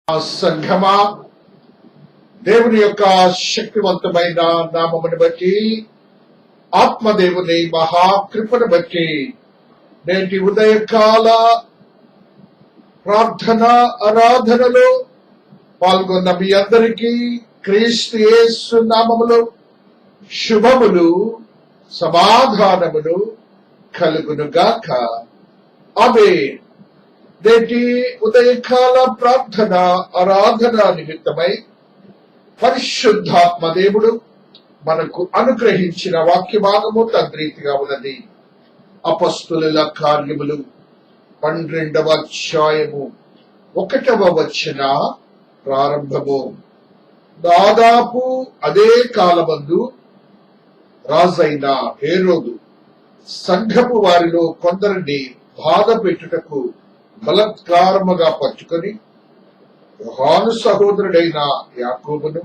ఆ సంఘమా, దేవుని యొక్క శక్తివంతమైన నామమును బట్టి, ఆత్మదేవుని మహాకృపను బట్టి నేటి ఉదయకాల ప్రార్థన ఆరాధనలో పాల్గొన్న మీ అందరికీ క్రీస్తు యేసు నామములో శుభములు సమాధానములు కలుగునుగాక. ఆమేన్. నేటి ఉదయకాల ప్రార్థన ఆరాధన నిమిత్తమై పరిశుద్ధాత్మ దేవుడు మనకు అనుగ్రహించిన వాక్య భాగము తద్రీతిగా ఉన్నది. అపొస్తలుల కార్యములు 12వ అధ్యాయము 1వ వచన ప్రారంభము. దాదాపు అదే కాలమందు రాజైన హేరోదు సంఘపు వారిలో కొందరిని బాధ పెట్టుటకు బలత్కారముగా పట్టుకొని యోహాను సహోదరుడైన యాకోబును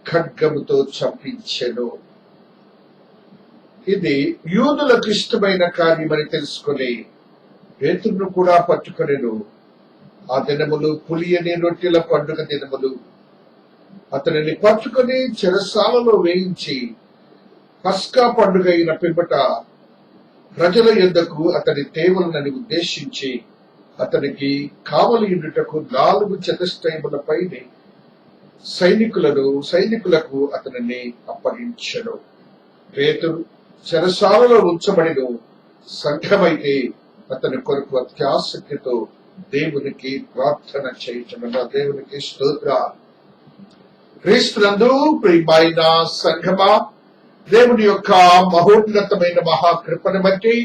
ఖడ్గముతో చంపించెను. ఇది యూదులకు ఇష్టమైన కార్యమని తెలుసుకుని పేతురును కూడా పట్టుకొనెను. ఆ దినములు పులియని రొట్టెల పండుగ దినములు. అతనిని పట్టుకొని చెరసాలలో వేయించి పస్కా పండుగ అయిన పిమ్మట ప్రజల యొద్దకు అతని తేవలనని ఉద్దేశించి అతనికి కావలి ఉండుటకు 4 చతుష్టయములపైనే సైనికులకు అతనిని అప్పగించెను. పేతురు చెరసాలలో ఉంచబడిను. సంఘమైతే అతని కొరకు అత్యాసక్తితో దేవునికి ప్రార్థన చేయుచుండగా దేవునికి స్తోత్రం. క్రీస్తునందు ప్రియమైన సంఘమా, దేవుని యొక్క మహోన్నతమైన మహాకృపను బట్టి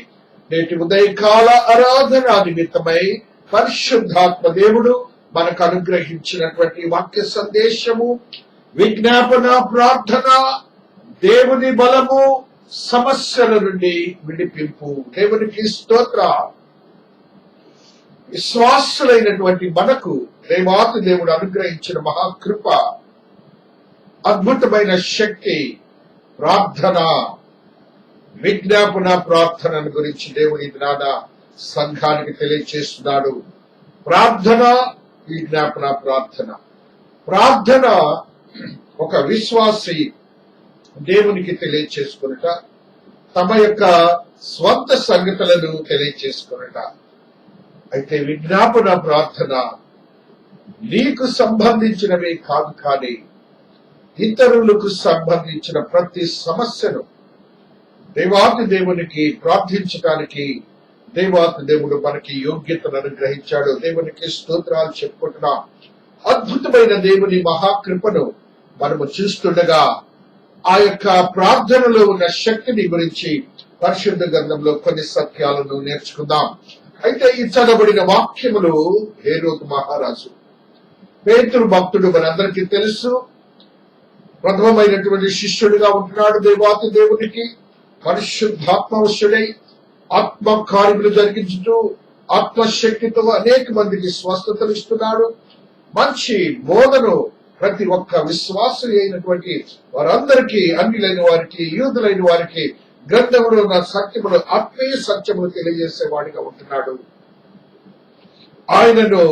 నేటి ఉదయకాల ఆరాధన నిమిత్తమై పరిశుద్ధాత్మ దేవుడు మనకు అనుగ్రహించినటువంటి వాక్య సందేశము, విజ్ఞాపన, ప్రార్థన, దేవుని బలము, సమస్యల నుండి విడిపింపు. దేవునికి స్తోత్రం. విశ్వాసులైనటువంటి మనకు దేవాతి దేవుడు అనుగ్రహించిన మహాకృప, అద్భుతమైన శక్తి, ప్రార్థన, విజ్ఞాపన ప్రార్థనను గురించి దేవుని దినాన సంఘానికి తెలియచేస్తున్నాడు. ప్రార్థన, విజ్ఞాపన ప్రార్థన. ప్రార్థన ఒక విశ్వాసి దేవునికి తెలియచేసుకున్నట, తమ యొక్క స్వంత సంగతులను తెలియచేసుకున్నట. అయితే విజ్ఞాపన ప్రార్థన నీకు సంబంధించినవే కాదు, కానీ ఇతరులకు సంబంధించిన ప్రతి సమస్యను దేవాతి దేవునికి ప్రార్థించడానికి దేవాతి దేవుడు మనకి యోగ్యతను అనుగ్రహించాడు. దేవునికి స్తోత్రాలు చెప్పుకుంటున్నాం. అద్భుతమైన దేవుని మహాకృపను మనము చూస్తుండగా ఆ యొక్క ప్రార్థనలో ఉన్న శక్తిని గురించి పరిశుద్ధ గ్రంథంలో కొన్ని సత్యాలను నేర్చుకుందాం. అయితే ఈ చదవబడిన వాక్యములు హేరోదు మహారాజు, పేతురు భక్తుడు మనందరికీ తెలుసు. ప్రథమమైనటువంటి శిష్యుడిగా ఉంటున్నాడు. దేవాతి దేవునికి పరిశుద్ధాత్మవశుడై ఆత్మ కార్యములు జరిగించుతూ ఆత్మశక్తితో అనేక మందికి స్వస్థతలు ఇస్తున్నాడు. మంచి బోధను ప్రతి ఒక్క విశ్వాసి అయినటువంటి వారందరికీ, అన్యులైన వారికి, యూదులైన వారికి గ్రంథంలో ఉన్న సత్యములు, ఆత్మీయ సత్యములు తెలియజేసేవాడిగా ఉంటున్నాడు. ఆయనను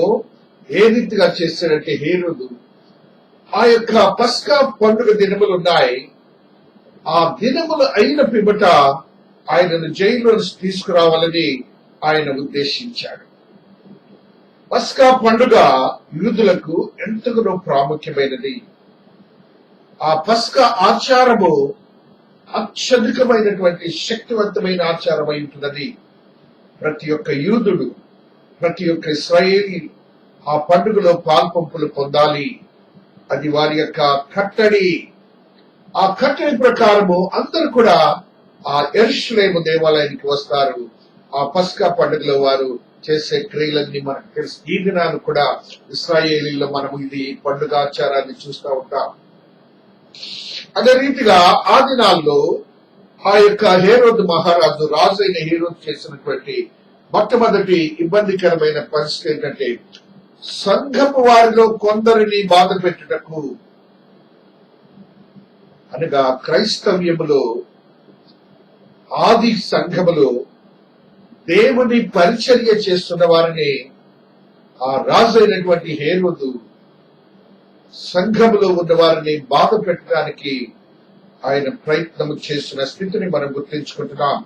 ఏ రీతిగా చేశాడంటే, హేరోదు ఆ యొక్క పస్కా పండుగ దినములు ఉన్నాయి. ఆ దినములు అయిన పిమ్మట ఆయనను జైల్లో తీసుకురావాలని ఆయన ఉద్దేశించాడు. పస్కా పండుగ యూదులకు ఎంతగానో ప్రాముఖ్యమైనది. ఆ పస్కా ఆచారము అత్యధికమైనటువంటి శక్తివంతమైన ఆచారం అయి ఉంటున్నది. ప్రతి ఒక్క యూదుడు, ప్రతి ఒక్క ఇశ్రాయేలీ ఆ పండుగలో పాల్పంపులు పొందాలి. అది వారి యొక్క కట్టడి. ఆ కట్టడి ప్రకారము అందరూ కూడా ఆ యెరూషలేము దేవాలయానికి వస్తారు. ఆ పస్కా పండుగలో వారు చేసే క్రియలన్నీ మనకు తెలుసు. ఈ దినాన్ని కూడా ఇశ్రాయేలీలో మనము ఇది పండుగ ఆచారాన్ని చూస్తూ ఉంటాం. అదే రీతిగా ఆ దినాల్లో ఆ యొక్క హేరోదు మహారాజు, రాజు అయిన హేరోదు చేసినటువంటి మొట్టమొదటి ఇబ్బందికరమైన పరిస్థితి ఏంటంటే, సంఘపు వారిలో కొందరిని బాధ పెట్టుటకు, అనగా క్రైస్తవ్యములో ఆది సంఘములో దేవుని పరిచర్య చేస్తున్న వారిని ఆ రాజు అయినటువంటి హేరోదు సంఘములో ఉన్న వారిని బాధ పెట్టడానికి ఆయన ప్రయత్నం చేసిన స్థితిని మనం గుర్తించుకుంటున్నాం.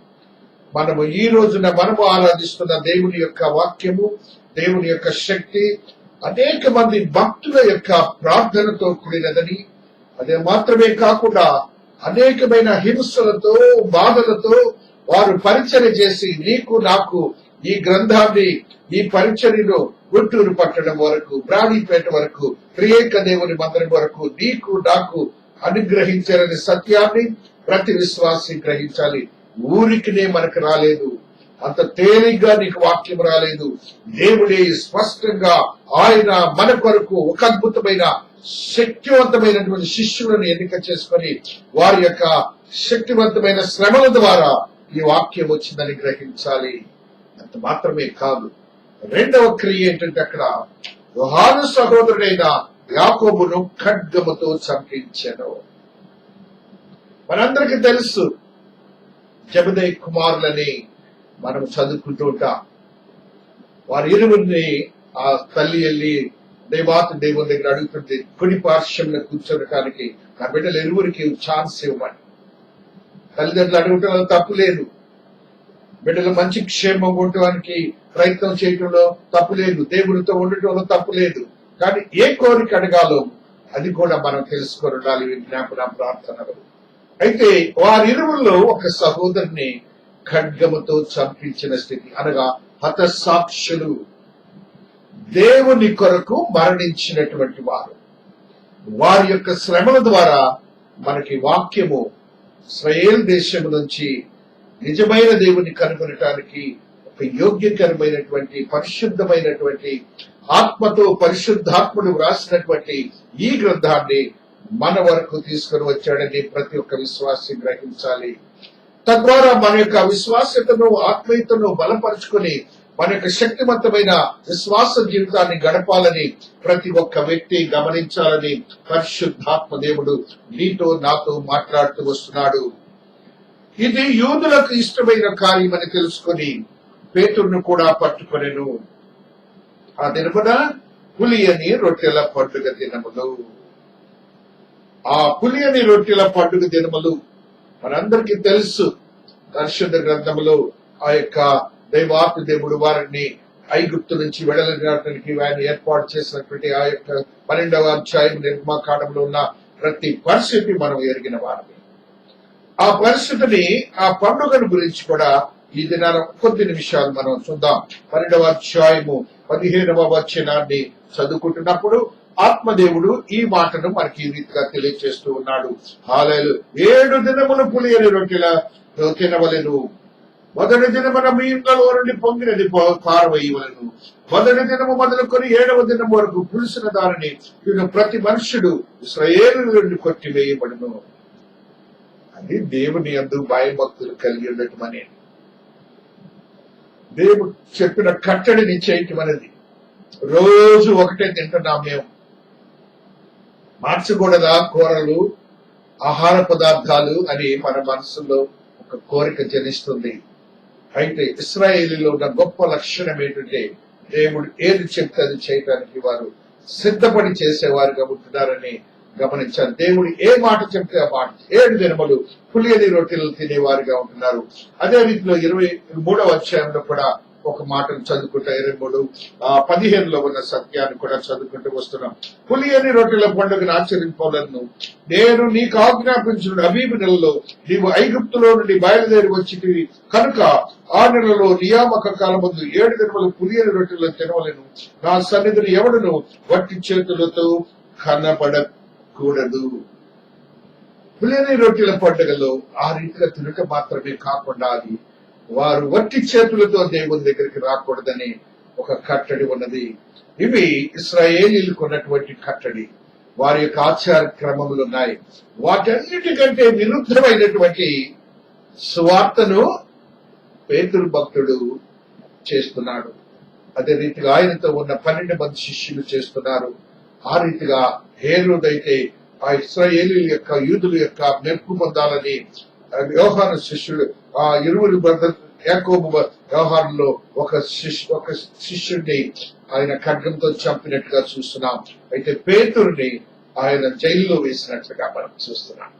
మనము ఈ రోజున మనము ఆరాధిస్తున్న దేవుని యొక్క వాక్యము, దేవుని యొక్క శక్తి అనేక మంది భక్తుల యొక్క ప్రార్థనతో కూడినదని, అదే మాత్రమే కాకుండా అనేకమైన హింసలతో బాధలతో వారు పరిచర్య చేసి నీకు నాకు ఈ గ్రంథాన్ని ఈ పరిచర్యను గుంటూరు పట్టణం వరకు, బ్రాడీపేట వరకు, త్రియేక దేవుని మందిరం వరకు నీకు నాకు అనుగ్రహించారనే సత్యాన్ని ప్రతి విశ్వాసి గ్రహించాలి. ఊరికినే మనకు రాలేదు, అంత తేలిగ్గా నీకు వాక్యం రాలేదు. దేవుడే స్పష్టంగా ఆయన మన కొరకు ఒక అద్భుతమైన శక్తివంతమైనటువంటి శిష్యులను ఎన్నిక చేసుకొని వారి యొక్క శక్తివంతమైన శ్రమల ద్వారా ఈ వాక్యం వచ్చిందని గ్రహించాలి. అంత మాత్రమే కాదు, రెండవ క్రియ ఏంటంటే అక్కడ యోహాను సహోదరుడైన యాకోబును ఖడ్గముతో చంపించెను. మనందరికీ తెలుసు, జబెదయి కుమారులని మనం చదువుకుంటూ ఉంటాం. వారి ఇరువురిని ఆ తల్లి వెళ్ళి దేవుని దగ్గర అడుగుతుంది, కుడి పార్శ్వంలో కూర్చోడానికి నా బిడ్డలు ఇరువురికి ఛాన్స్ ఇవ్వమని. తల్లిదండ్రులు అడగటంలో తప్పు లేదు, బిడ్డలు మంచి క్షేమం ఉండటానికి ప్రయత్నం చేయటంలో తప్పు లేదు, దేవుడితో ఉండటంలో తప్పు లేదు. కానీ ఏ కోరిక అడగాలో అది కూడా మనం తెలుసుకొని ఉండాలి విజ్ఞాపన ప్రార్థనలు. అయితే వారిరువుల్లో ఒక సహోదరుని ఖడ్గముతో చంపించిన స్థితి, అనగా హతసాక్షులు, దేవుని కొరకు మరణించినటువంటి వారు. వారి యొక్క శ్రమల ద్వారా మనకి వాక్యము ఇశ్రాయేలు దేశం నుంచి నిజమైన దేవుని కనుగొనటానికి ఒక యోగ్యకరమైనటువంటి పరిశుద్ధమైనటువంటి ఆత్మతో పరిశుద్ధాత్ముడు వ్రాసినటువంటి ఈ గ్రంథాన్ని మన వరకు తీసుకుని వచ్చాడని ప్రతి ఒక్క విశ్వాసి గ్రహించాలి. తద్వారా మన యొక్క విశ్వాసతను ఆత్మీయతను బలపరుచుకొని మన యొక్క శక్తివంతమైన విశ్వాస జీవితాన్ని గడపాలని ప్రతి ఒక్క వ్యక్తి గమనించాలని పరిశుద్ధాత్మ దేవుడు నీతో నాతో మాట్లాడుతూ వస్తున్నాడు. ఇది యూదులకు ఇష్టమైన కార్యం అని తెలుసుకొని పేతురును కూడా పట్టుకొనెను. ఆ దినమున పులియని రొట్టెల పండుగ దినములు. ఆ పులియని రొట్టెల పండుగ దినములు మనందరికీ తెలుసు. పరిశుద్ధ గ్రంథములో ఆ యొక్క దైవాత్మ దేవుడు వారిని ఐగుప్తు నుంచి వెడలడానికి ఆయన ఏర్పాటు చేసినటువంటి ఆ యొక్క 12వ అధ్యాయం నిర్మాకాండంలో ఉన్న ప్రతి పరిస్థితి మనం ఎరిగిన వారిని. ఆ పరిస్థితిని, ఆ పండుగను గురించి కూడా ఈ దినాన కొద్ది నిమిషాలు మనం చూద్దాం. 12వ అధ్యాయము 15వ వచనాన్ని చదువుకుంటున్నప్పుడు ఆత్మదేవుడు ఈ మాటను మనకి ఈ రీతిగా తెలియజేస్తూ ఉన్నాడు. హల్లెలూయా. 7 దినములు పులియని రొట్టెల తినవలెను. మొదటి దినమున మీ ఇంట్లో నుండి పొంగినది పారవేయవలెను. మొదటి దినము మొదలుకొని 7వ దినం వరకు పులిసిన దానిని ప్రతి మనుష్యుడు ఇశ్రాయేలు నుండి కొట్టివేయబడును. అది దేవుని యందు భయభక్తులు కలిగి ఉండటం అనేది, దేవుడు చెప్పిన కట్టడిని చేయటం అనేది. రోజు ఒకటే తింటున్నాం మేము, మార్చకూడదా కూరలు, ఆహార పదార్థాలు అని మన మనసులో ఒక కోరిక జనిస్తుంది. అయితే ఇశ్రాయేలీలో ఉన్న గొప్ప లక్షణం ఏంటంటే దేవుడు ఏది చెప్తే అది చేయడానికి వారు సిద్ధపడి చేసేవారుగా ఉంటున్నారని గమనించారు. దేవుడు ఏ మాట చెప్తే ఆ మాట. 7 దినములు పులియని రొట్టెలు తినేవారుగా ఉంటున్నారు. అదే రీతిలో 23వ అధ్యాయంలో కూడా ఒక మాటను చదువుకుంటా 23:15లో ఉన్న సత్యాన్ని కూడా చదువుకుంటూ వస్తున్నాం. పులియని రొట్టెల పండుగను ఆచరింపవలను నేను నీకు ఆజ్ఞాపించిన అబీబు నెలలో నీవు ఐగుప్తులో నుండి బయలుదేరి వచ్చితివి కనుక ఆ నెలలో నియామక కాలమందు 7 దినములు పులియని రొట్టెలను తినవలెను. నా సన్నిధిని ఎవడును వట్టి చేతులతో కనబడకూడదు. పులియని రొట్టెల పండుగలో ఆ రీతిగా తినక మాత్రమే కాకుండా అది వారు వట్టి చేతులతో దేవుని దగ్గరికి రాకూడదని ఒక కట్టడి ఉన్నది. ఇవి ఇశ్రాయేలీలకు ఉన్నటువంటి కట్టడి. వారి యొక్క ఆచార క్రమములు ఉన్నాయి. వాటన్నిటికంటే విరుద్ధమైనటువంటి సువార్తను పేతురు భక్తుడు చేస్తున్నాడు. అదే రీతిగా ఆయనతో ఉన్న 12 మంది శిష్యులు చేస్తున్నారు. ఆ రీతిగా హేరోదైతే ఆ ఇశ్రాయేలీల యొక్క యూదుల యొక్క మెప్పు పొందాలని యోహాను శిష్యుడు, ఆ ఇరువురు బ్రదర్ యాకోబు వ్యవహారంలో ఒక శిష్యుడిని ఆయన ఖడ్గంతో చంపినట్టుగా చూస్తున్నాం. అయితే పేతురుని ఆయన జైల్లో వేసినట్లుగా మనం చూస్తున్నాం.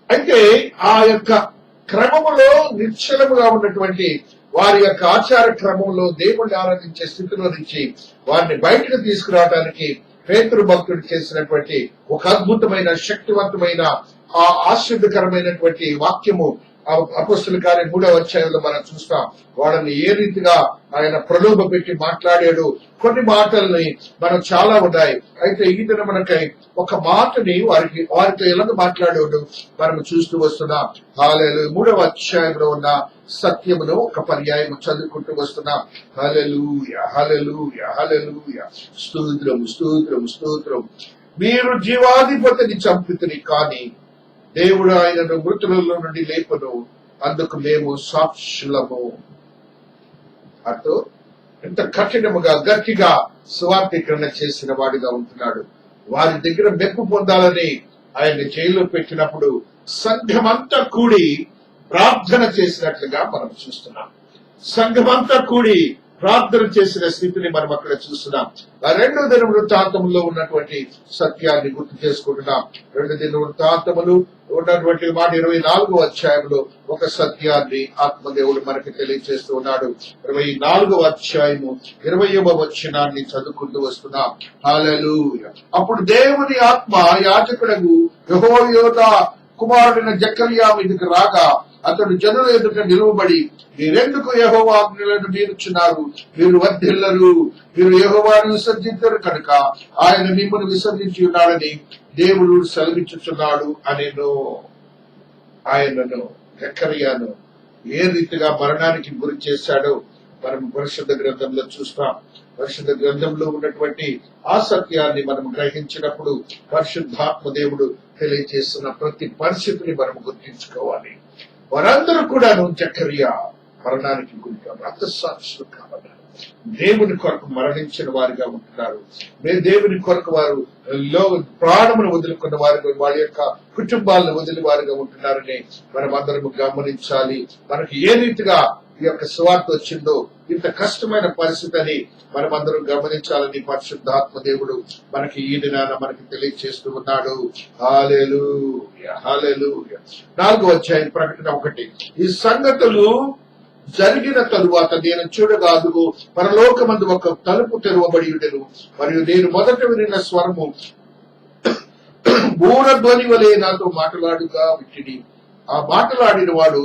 అయితే ఆ యొక్క క్రమములో నిశ్చలముగా ఉన్నటువంటి వారి యొక్క ఆచార క్రమంలో దేవుణ్ణి ఆరాధించే స్థితిలో నుంచి వారిని బయటకు తీసుకురావడానికి పేతురు భక్తుడు చేసినటువంటి ఒక అద్భుతమైన శక్తివంతమైన ఆ ఆశ్చర్యకరమైనటువంటి వాక్యము అపొస్తలుల కార్యం 3వ అధ్యాయంలో మనం చూస్తాం. వాళ్ళని ఏ రీతిగా ఆయన ప్రలోభ పెట్టి మాట్లాడాడు. కొన్ని మాటల్ని మనం చాలా ఉన్నాయి. అయితే ఈ దిన మనకై ఒక మాటని వారితో ఎలా మాట్లాడాడు మనం చూస్తూ వస్తున్నాం. హల్లెలూయా. 3వ అధ్యాయంలో ఉన్న సత్యమును ఒక పర్యాయం చదువుకుంటూ వస్తున్నాం. హల్లెలూయా, హల్లెలూయా, హల్లెలూయా. స్తోత్రం, స్తోత్రం, స్తోత్రం. మీరు జీవాధిపతిని చంపితిరి, కానీ దేవుడు ఆయనను మృతులలో నుండి లేపను, అందుకు మేము సాక్షులము. అటు ఎంత కఠినముగా గట్టిగా సువార్తీకరణ చేసిన వాడిగా ఉంటున్నాడు. వారి దగ్గర మెప్పు పొందాలని ఆయన జైల్లో పెట్టినప్పుడు సంఘమంతా కూడి ప్రార్థన చేసినట్లుగా మనం చూస్తున్నాం. సంఘమంతా కూడి ప్రార్థన చేసిన స్థితిని మనం అక్కడ చూస్తున్నాం. ఆ 2వ దినవృత్తాంతములో ఉన్నటువంటి సత్యాన్ని గుర్తు చేసుకుంటున్నాం. 2 దినవృత్తాంతములు ఉన్నటువంటి మాట 24వ అధ్యాయంలో ఒక సత్యాన్ని ఆత్మదేవుడు మనకి తెలియజేస్తూ ఉన్నాడు. 24వ అధ్యాయము 20వ వచనాన్ని చదువుకుంటూ వస్తున్నాం. హల్లెలూయా. అప్పుడు దేవుని ఆత్మ యాజకుడగు యెహోయాదా కుమారుడైన జకర్యా మీదకి రాగా అతడు జనుల ఎదుట నిలువబడి, మీరెందుకు యెహోవా ఆజ్ఞలను మీరుచున్నారు? మీరు వర్ధిల్లరు, మీరు యెహోవాను విసర్జించరు కనుక ఆయన మిమ్మల్ని విసర్జించి ఉన్నాడని దేవుడు సెలవిచ్చుచున్నాడు అనేను. ఆయనను జకర్యాను ఏ రీతిగా మరణానికి గురి చేశాడో మనం పరిశుద్ధ గ్రంథంలో చూస్తాం. పరిశుద్ధ గ్రంథంలో ఉన్నటువంటి ఆ సత్యాన్ని మనం గ్రహించినప్పుడు పరిశుద్ధాత్మ దేవుడు తెలియజేస్తున్న ప్రతి పరిస్థితిని మనం గుర్తించుకోవాలి. వారందరూ కూడా జకర్యా మరణానికి గురికారు, హతసాక్షులు కావాలి. దేవుని కొరకు మరణించిన వారిగా ఉంటున్నారు. దేవుని కొరకు వారు ప్రాణమును వదులుకున్న వారిగా, వారి యొక్క కుటుంబాలను వదిలి వారిగా ఉంటున్నారని మనం అందరము గమనించాలి. మనకి ఏ రీతిగా ఈ యొక్క సువార్త వచ్చిందో, ఇంత కష్టమైన పరిస్థితి అని మనం అందరం గమనించాలని పరిశుద్ధాత్మ దేవుడు మనకి ఈ దినాన మనకి తెలియజేస్తూ ఉన్నాడు. హల్లెలూయా, హల్లెలూయా. 4వ అధ్యాయం ప్రకటన 1. ఈ సంగతులు జరిగిన తరువాత నేను చూడగా అదుగో పరలోకమందు ఒక తలుపు తెరవబడి ఉండెను, మరియు నేను మొదట వినిన స్వరము బూరధ్వని వలె నాతో మాట్లాడుగా విట్టిడి. ఆ మాట్లాడిన వాడు,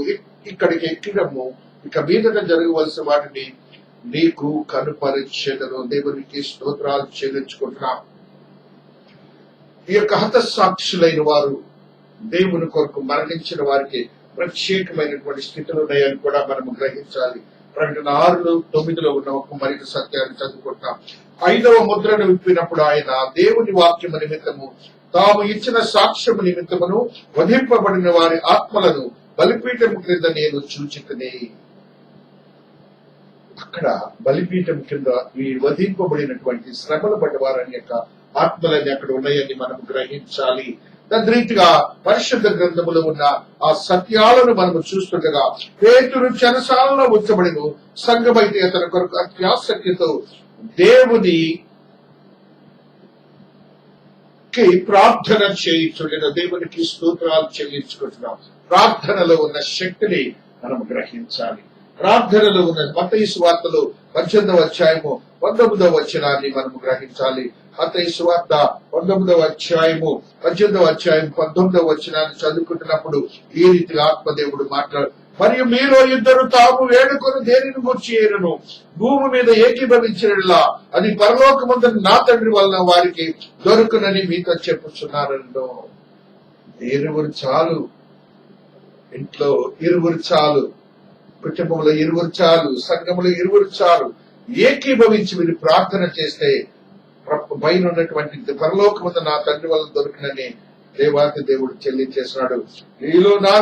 ఇక్కడికి ఎక్కినము, ఇక మీదట జరగవలసిన వాటిని నీకు కనుపరిచెదను. దేవునికి స్తోత్రాలు చెల్లించుకుంటున్నాం. ఈ యొక్క హతసాక్షులైన వారు దేవుని కొరకు మరణించిన వారికి ప్రత్యేకమైనటువంటి స్థితులు ఉన్నాయని కూడా మనం గ్రహించాలి. ప్రకటన 6:9 ఉన్న ఒక మరింత సత్యాన్ని చదువుకుంటాం. 5వ ముద్రను విప్పినప్పుడు ఆయన దేవుని వాక్యము నిమిత్తము తాము ఇచ్చిన సాక్ష్యము నిమిత్తమును వధింపబడిన వారి ఆత్మలను బలిపీఠం క్రింద నేను చూచితిని. అక్కడ బలిపీఠం కింద ఈ వధింపబడినటువంటి శ్రమలు పడ్డ వారి యొక్క ఆత్మలన్నీ అక్కడ ఉన్నాయని మనం గ్రహించాలి. తద్రీతిగా పరిశుద్ధ గ్రంథములో ఉన్న ఆ సత్యాలను మనము చూస్తుండగా పేతురు చెరసాలలో ఉంచబడిను, సంఘమైతే అతని కొరకు అత్యాసక్తితో దేవునికి ప్రార్థన చేయించుండిన. దేవునికి స్తోత్రాలు చెల్లించుకుంటున్నాం. ప్రార్థనలో ఉన్న శక్తిని మనం గ్రహించాలి. ప్రార్థనలో ఉన్న మత్తయి సువార్తలో 18వ అధ్యాయము 19వ వచనాన్ని మనం గ్రహించాలి. మత్తయి సువార్త 19వ అధ్యాయము 18వ అధ్యాయం 19వ వచనాన్ని చదువుకుంటున్నప్పుడు ఈ రీతిగా ఆత్మదేవుడు మాట్లాడు, మరియు మీరు ఇద్దరు తాము వేడుకొని దేనిని గూర్చి ఏరును భూమి మీద ఏకీభవించినలా అది పరలోకమందున నా తండ్రి వలన వారికి దొరుకునని మీతో చెప్పుచున్నారన్నో. ఇరువురు చాలు, ఇంట్లో ఇరువురు చాలు, కుటుంబంలో ఇరువురు చాలు, సంఘంలో ఇరువురు చాలు. ఏకీభవించి మీరు ప్రార్థన చేస్తే పైన ఉన్నటువంటి పరలోకమందు నా తండ్రి వల్ల దొరికినని దేవాతి దేవుడు చెల్లించేస్తున్నాడు. మీలో నా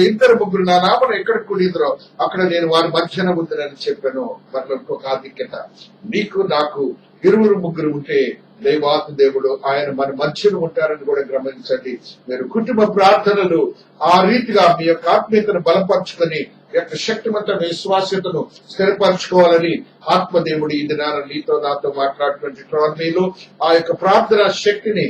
ఇద్దరు ముగ్గురు నా నామను ఎక్కడ కూడిద్దరో అక్కడ నేను వారి మధ్యన ఉందని చెప్పాను. మనకు ఒక ఆధిక్యత, నీకు నాకు ఇరువురు ముగ్గురు ఉంటే దేవాతి దేవుడు ఆయన మన మధ్యన ఉంటారని కూడా గమనించండి. మీరు కుటుంబ ప్రార్థనలు ఆ రీతిగా మీ యొక్క ఆత్మీయతను బలపరుచుకొని యొక్క శక్తివంతమైన విశ్వాసతను స్థిరపరచుకోవాలని ఆత్మదేవుడు ఈ దినాన నీతో నాతో మాట్లాడుతున్నటువంటి మీలో ఆ యొక్క ప్రార్థన శక్తిని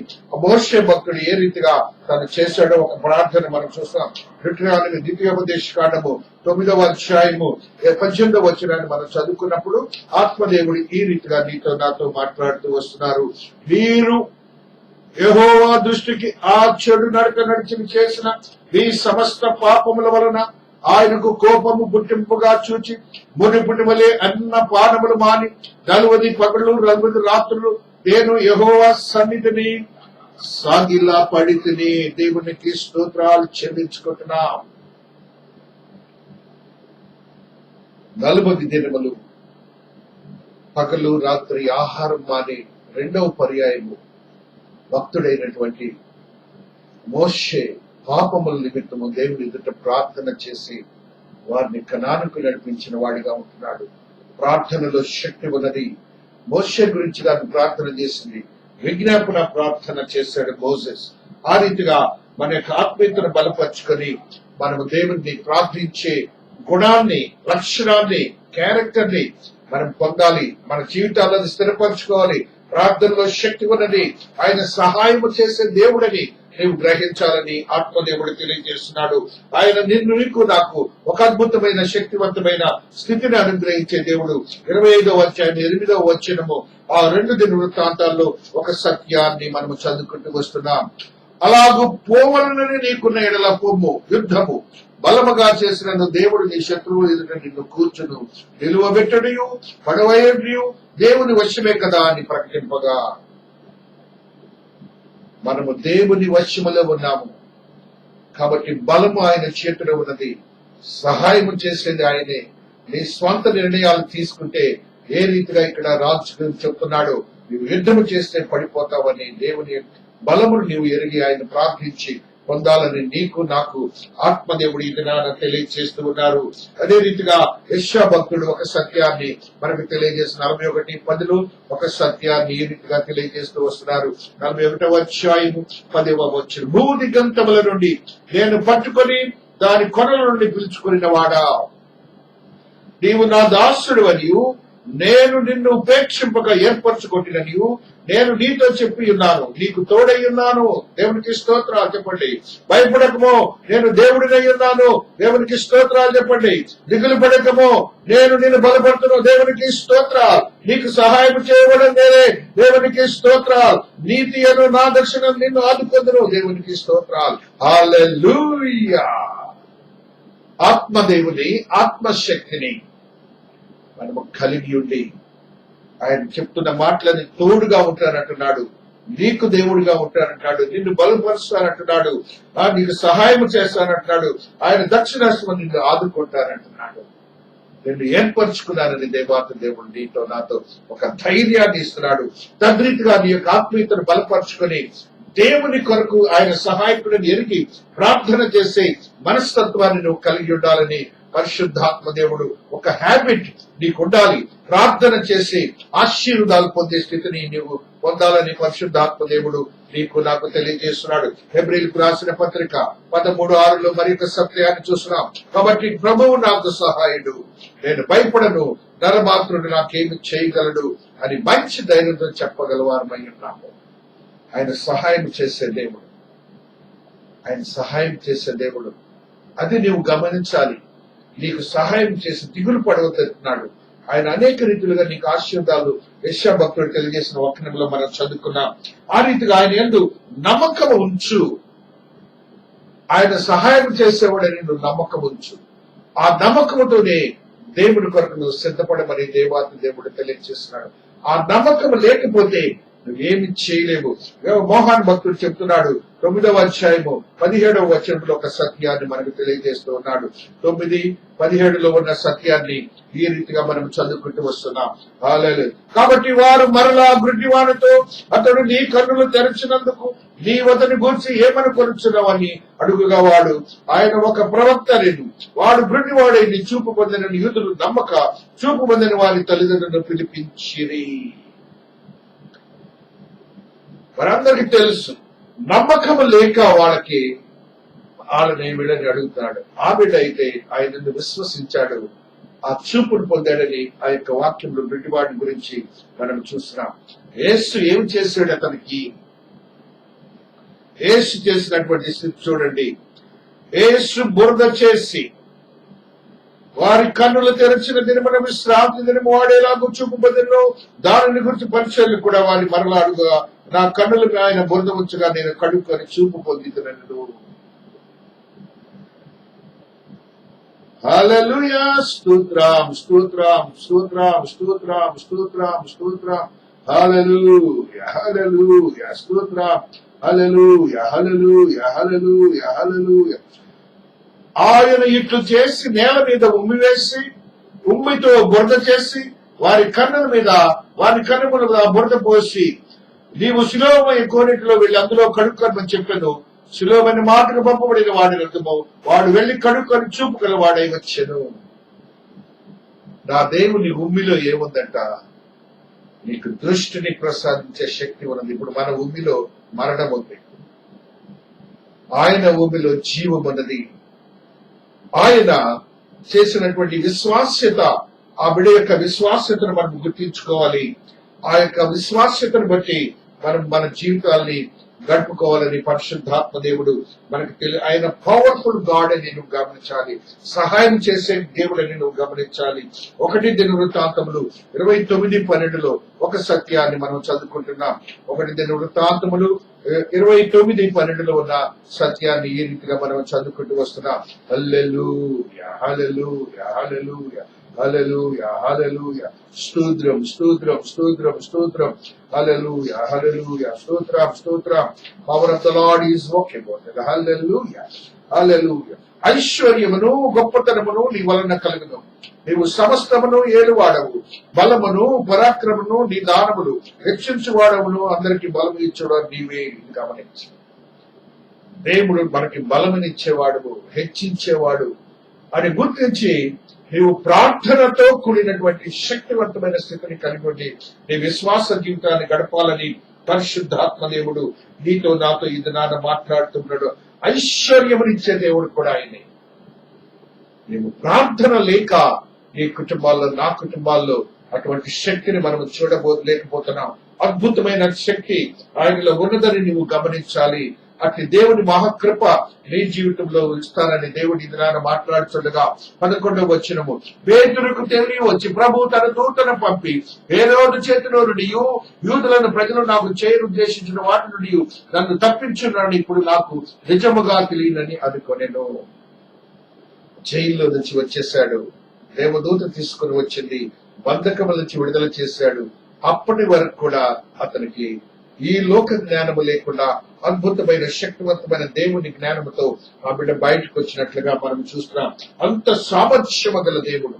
మోషే భక్తుడు ఏ రీతిగా తను చేశాడో ఒక ప్రార్థన మనం చూస్తాం. deuteronomy ద్వితీయోపదేశ కాండము 9వ అధ్యాయము 18వ వచనాన్ని మనం చదువుకున్నప్పుడు ఆత్మదేవుడు ఈ రీతిగా నీతో నాతో మాట్లాడుతూ వస్తున్నారు. మీరు యెహోవా దృష్టికి ఆ చెడు నడక నడిచి చేసిన ఈ సమస్త పాపముల వలన ఆయనకు కోపము పుట్టింపుగా చూచి మునిపుని వలె అన్న పానములు మాని 40 పగళ్ళు 40 రాత్రులు నేను యెహోవా సన్నిధిని సాగిలా పడితిని. దేవునికి స్తోత్రాలు చెల్లించుకుంటున్నా. 40 దినములు పగలు రాత్రి ఆహారం మాని రెండవ పర్యాయము భక్తుడైనటువంటి మోషే పాపముల నిమిత్తము దేవుని ఎదుట ప్రార్థన చేసి వారిని కనానుకు నడిపించిన వాడిగా ఉంటున్నాడు. ప్రార్థనలో శక్తి ఉన్నది. మోషే గురించి దాన్ని ప్రార్థన చేసింది, విజ్ఞాపన ప్రార్థన చేశాడు మోసెస్. ఆ రీతిగా మన యొక్క ఆత్మీయతను బలపరుచుకొని మనము దేవుడిని ప్రార్థించే గుణాన్ని, లక్షణాన్ని, క్యారెక్టర్ ని మనం పొందాలి. మన జీవితాలను స్థిరపరచుకోవాలి. ప్రార్థనలో శక్తి ఉన్నది. ఆయన సహాయము చేసే దేవుడని నీవు గ్రహించాలని ఆత్మదేవుడు తెలియజేస్తున్నాడు. ఆయన నిన్ను నీకు నాకు ఒక అద్భుతమైన శక్తివంతమైన స్థితిని అనుగ్రహించే దేవుడు. 25వ అధ్యాయం 8వ వచనము ఆ 2 దిన వృత్తాంతాల్లో ఒక సత్యాన్ని మనము చదువుకుంటూ వస్తున్నాం. అలాగూ పోవలనని నీకున్న ఎడల పొమ్ము, యుద్ధము బలముగా చేసిన దేవుడు నీ శత్రువులు ఎదుట నిన్ను కూర్చును, నిలువబెట్టడియు పడవయు దేవుని వశమే కదా అని ప్రకటింపగా. మనము దేవుని వశములో ఉన్నాము కాబట్టి బలము ఆయన చేతిలో ఉన్నది. సహాయము చేసేది ఆయనే. నీ స్వంత నిర్ణయాలు తీసుకుంటే ఏ రీతిగా ఇక్కడ రాజు చెప్తున్నాడు, నీవు యుద్ధము చేస్తే పడిపోతావని దేవుని బలమును నీవు ఎరిగి ఆయన ప్రార్థించి పొందాలని నీకు నాకు ఆత్మదేవుడు ఈ దినాన తెలియజేస్తూ ఉన్నారు. అదే రీతిగా యెషయా భక్తుడు ఒక సత్యాన్ని మనకు తెలియజేసిన 41:10 ఒక సత్యాన్ని ఈ రీతిగా తెలియజేస్తూ వస్తున్నారు. 41వ అధ్యాయము 10వ వచనం, భూదిగంతముల నుండి నేను పట్టుకొని దాని కొనల నుండి పిలుచుకున్న వాడా, నీవు నా దాసుడు అనియు నేను నిన్ను ఉపేక్షింపగా ఏర్పరచుకొట్టిననియు నేను నీతో చెప్పి ఉన్నాను, నీకు తోడై ఉన్నాను. దేవునికి స్తోత్రాలు చెప్పండి. భయపడకమో, నేను దేవుడినై ఉన్నాను. దేవునికి స్తోత్రాలు చెప్పండి. దిగులు పడకమో, నేను నిన్ను బలపడుతున్నాను. దేవునికి స్తోత్రాలు. నీకు సహాయం చేయబడం నేనే. దేవునికి స్తోత్రాలు. నీతి అను నా దర్శనం నిన్ను ఆదుకొందును. దేవునికి స్తోత్రాలు. హల్లెలూయా. ఆత్మదేవుని ఆత్మశక్తిని మనము కలిగి ఉండి ఆయన చెప్తున్న మాటలని తోడుగా ఉంటానంటున్నాడు. నీకు దేవుడిగా ఉంటానంటున్నాడు. నిన్ను బలపరుస్తానంటున్నాడు. నీకు సహాయం చేస్తానంటున్నాడు. ఆయన దక్షిణాస్తం నిన్ను ఆదుకుంటానంటున్నాడు. నిన్ను ఏర్పరచుకున్నానని దేవుడు నీతో నాతో ఒక ధైర్యాన్ని ఇస్తున్నాడు. తద్రీతిగా నీ యొక్క ఆత్మీయతను బలపరుచుకొని దేవుని కొరకు ఆయన సహాయకుడిని ఎరిగి ప్రార్థన చేసే మనస్తత్వాన్ని నువ్వు కలిగి ఉండాలని పరిశుద్ధాత్మ దేవుడు ఒక హ్యాబిట్ నీకు ఉండాలి. ప్రార్థన చేసి ఆశీర్వాదాలు పొందే స్థితిని నీవు పొందాలని పరిశుద్ధాత్మ దేవుడు నీకు నాకు తెలియజేస్తున్నాడు. హెబ్రీయులకు రాసిన పత్రిక 13:6 మరి ఒక సత్యాన్ని చూస్తున్నాం. కాబట్టి ప్రభువు నాకు సహాయుడు, నేను భయపడను, నరమాత్రుడు నాకేమి చేయగలడు అని మంచి ధైర్యంతో చెప్పగలవారమై ఉన్నాము. ఆయన సహాయం చేసే దేవుడు, ఆయన సహాయం చేసే దేవుడు. అది నీవు గమనించాలి. నీకు సహాయం చేసి దిగులు పడవతున్నాడు ఆయన. అనేక రీతులుగా నీకు ఆశీర్వాదాలు యెషయా భక్తుడు తెలియజేసిన వచనంలో మనం చదువుకున్నాం. ఆ రీతిగా ఆయన యందు నమ్మకం ఉంచు. ఆయన సహాయం చేసేవాడని నువ్వు నమ్మకం ఉంచు. ఆ నమ్మకంతోనే దేవుడి కొరకు నువ్వు సిద్ధపడమని దేవాతి దేవుడు తెలియజేస్తున్నాడు. ఆ నమ్మకం లేకపోతే నువ్వేమి చేయలేవు. మోహన్ భక్తుడు చెప్తున్నాడు 9వ అధ్యాయము 17వ వచనంలో ఒక సత్యాన్ని మనకు తెలియజేస్తూ ఉన్నాడు. 9:17లో ఉన్న సత్యాన్ని ఈ రీతిగా మనం చదువుకుంటూ వస్తున్నాం. హల్లెలూయా. కాబట్టి వారు మరలా గుడ్డివానితో అతడు నీ కన్నులు తెరచినందుకు నీవతని గురించి ఏమనుకొనుచున్నావని అడుగుగా వాడు ఆయన ఒక ప్రవక్త లేదు, వాడు గుడ్డివాడై నీ చూపు పొందిన యూదులు నమ్మక చూపు పొందిన వారి తల్లిదండ్రులను పిలిపించిరి. వారందరికీ తెలుసు నమ్మకం లేక వాళ్ళకి వాళ్ళని వీళ్ళని అడుగుతున్నాడు. ఆ బిడ్డ అయితే ఆయనను విశ్వసించాడు, ఆ చూపును పొందాడని ఆ యొక్క వాక్యంలో బిడ్డవాడి గురించి మనం చూస్తున్నాం. యేసు ఏం చేశాడు అతనికి? యేసు చేసినటువంటి స్థితి చూడండి. యేసు బురద చేసి వారి కన్నులు తెరచిన దినమున విశ్రాంతి దినము వాడేలాగా చూపు బదులు దానిని గురించి పరిచయాలు కూడా వారి మరలా అడుగుగా, నా కన్నులు ఆయన బురద ఉంచగా నేను కడుక్కొని చూపు పొందుతున్నాను. హల్లెలూయా, స్తోత్రం స్తోత్రం స్తోత్రం స్తోత్రం స్తోత్రం స్తోత్రం. హల్లెలూయా హల్లెలూయా స్తోత్రం. హల్లెలూయా హల్లెలూయా హల్లెలూయా హల్లెలూయా. ఆయన ఇట్లు చేసి నేల మీద ఉమ్మివేసి ఉమ్మితో బురద చేసి వారి కన్నుల మీద బురద పోసి, నీవు శిలోహమైన కోరికలో వెళ్ళి అందులో కడుక్కొనమని చెప్పాను. శిలోహమైన మాటకు పంపబడిన వాడి అర్థము, వాడు వెళ్లి కడుక్కొని చూపు గల వాడై వచ్చాను. నా దేవుని ఉమ్మిలో ఏముందంట? నీకు దృష్టిని ప్రసాదించే శక్తి ఉన్నది. ఇప్పుడు మన ఉమ్మిలో మరణం ఉంది, ఆయన ఉమ్మిలో జీవం ఉన్నది. ఆయన చేసినటువంటి విశ్వాస్యత, ఆ బిడ్డ యొక్క విశ్వాస్యతను మనం గుర్తించుకోవాలి. ఆ యొక్క విశ్వాస్యతను బట్టి మనం మన జీవితాల్ని గడుపుకోవాలని పరిశుద్ధాత్మ దేవుడు మనకు ఆయన పవర్ఫుల్ గాడ్ అని నువ్వు గమనించాలి. సహాయం చేసే దేవుడని నువ్వు గమనించాలి. 1 దినవృత్తాంతములు 29:12 ఒక సత్యాన్ని మనం చదువుకుంటున్నాం. 1 దినవృత్తాంతములు 29:12 ఉన్న సత్యాన్ని ఈ రీతిగా మనం చదువుకుంటూ వస్తున్నాం. హల్లెలూయా హల్లెలూయా హల్లెలూయా హల్లెలూయా హల్లెలూయా. స్తోత్రం స్తోత్రం స్తోత్రం స్తోత్రం. హల్లెలూయా హల్లెలూయా స్తోత్రం స్తోత్రం. Power of the Lord is walking on. Hallelujah hallelujah. ఐశ్వర్యమును గొప్పతనమును నీ వలన కలుగును. నీవు సమస్తమును ఏలువాడవు. బలమును పరాక్రమను నీ దానములు. హెచ్చించువాడవును, అందరికి బలము ఇచ్చేవాడు నీవే. గమనించు, దేవుడు మనకి బలమునిచ్చేవాడు, హెచ్చించేవాడు అని గుర్తించి నీవు ప్రార్థనతో కూడినటువంటి శక్తివంతమైన స్థితిని కలిగి ఉండి నీ విశ్వాస జీవితాన్ని గడపాలని పరిశుద్ధాత్మ దేవుడు నీతో నాతో ఇది నాన్న మాట్లాడుతున్నాడు. ఐశ్వర్యమునిచ్చే దేవుడు కూడా ఆయనే. నీవు ప్రార్థన లేక నీ కుటుంబాల్లో, నా కుటుంబాల్లో అటువంటి శక్తిని మనం చూడలేకపోతున్నాం. అద్భుతమైన శక్తి ఆయనలో ఉన్నదని నువ్వు గమనించాలి. అట్టి దేవుని మహాకృప నీ జీవితంలో ఇస్తానని దేవుడి దినాన మాట్లాడుతుండగా 11వ వచనము, పేతురుకు తెలియ వచ్చి ప్రభు తన దూతను పంపి హేరోదు చేతిలో నుండి యూదులను ప్రజలు నాకు చేయనుద్దేశించిన వాటి నుండి నన్ను తప్పించున్నాను ఇప్పుడు నాకు నిజముగా తెలియనని అనుకొనెను. జైల్లో నుంచి వచ్చేశాడు. దేవదూత తీసుకుని వచ్చింది, బంధకముల నుంచి విడుదల చేశాడు. అప్పటి వరకు కూడా అతనికి ఈ లోక జ్ఞానము లేకుండా అద్భుతమైన శక్తివంతమైన దేవుని జ్ఞానముతో ఆ బిడ్డ బయటకు వచ్చినట్లుగా మనం చూస్తున్నాం. అంత సామర్థ్యము గల దేవుడు.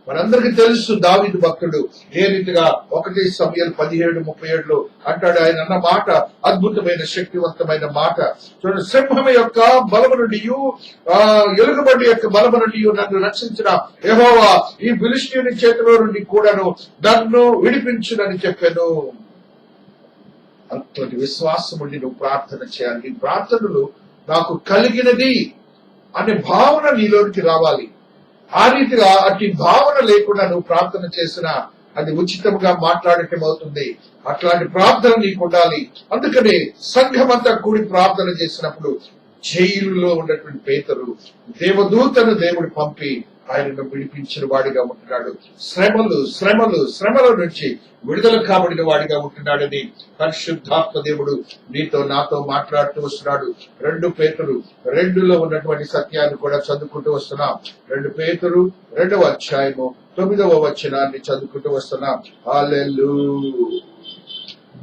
మనందరికీ తెలుసు దావీదు భక్తుడు ఏ రీతిగా 1 సమూయేలు 17:37 అంటాడు. ఆయన అన్న మాట అద్భుతమైన శక్తివంతమైన మాట. చూడండి, సింహం యొక్క బలము నుండి ఎలుగుబంటి యొక్క బలము నుండి నన్ను రక్షించిన యెహోవా ఈ ఫిలిష్తీయుని చేతిలో నుండి కూడాను నన్ను విడిపించునని చెప్పాను. అంతటి విశ్వాసం ఉండి నువ్వు ప్రార్థన చేయాలి. నీ ప్రార్థనలు నాకు కలిగినది అనే భావన నీలోనికి రావాలి. ఆ రీతిగా అట్టి భావన లేకుండా నువ్వు ప్రార్థన చేసినా అది ఉచితంగా మాట్లాడటం అవుతుంది. అట్లాంటి ప్రార్థన నీకు ఉండాలి. అందుకనే సంఘమంతా కూడి ప్రార్థన చేసినప్పుడు జైలులో ఉన్నటువంటి పేతురు దేవదూతను దేవుడు పంపి ఆయనను విడిపించిన వాడిగా ఉంటున్నాడు. శ్రమల నుంచి విడుదల కాబడిన వాడిగా ఉంటున్నాడని పరిశుద్ధాత్మ దేవుడు నీతో నాతో మాట్లాడుతూ వస్తున్నాడు. 2 పేతురు 2లో ఉన్నటువంటి సత్యాన్ని కూడా చదువుకుంటూ వస్తున్నాం. 2 పేతురు 2వ అధ్యాయము 9వ వచనాన్ని చదువుకుంటూ వస్తున్నాం. హల్లెలూయా.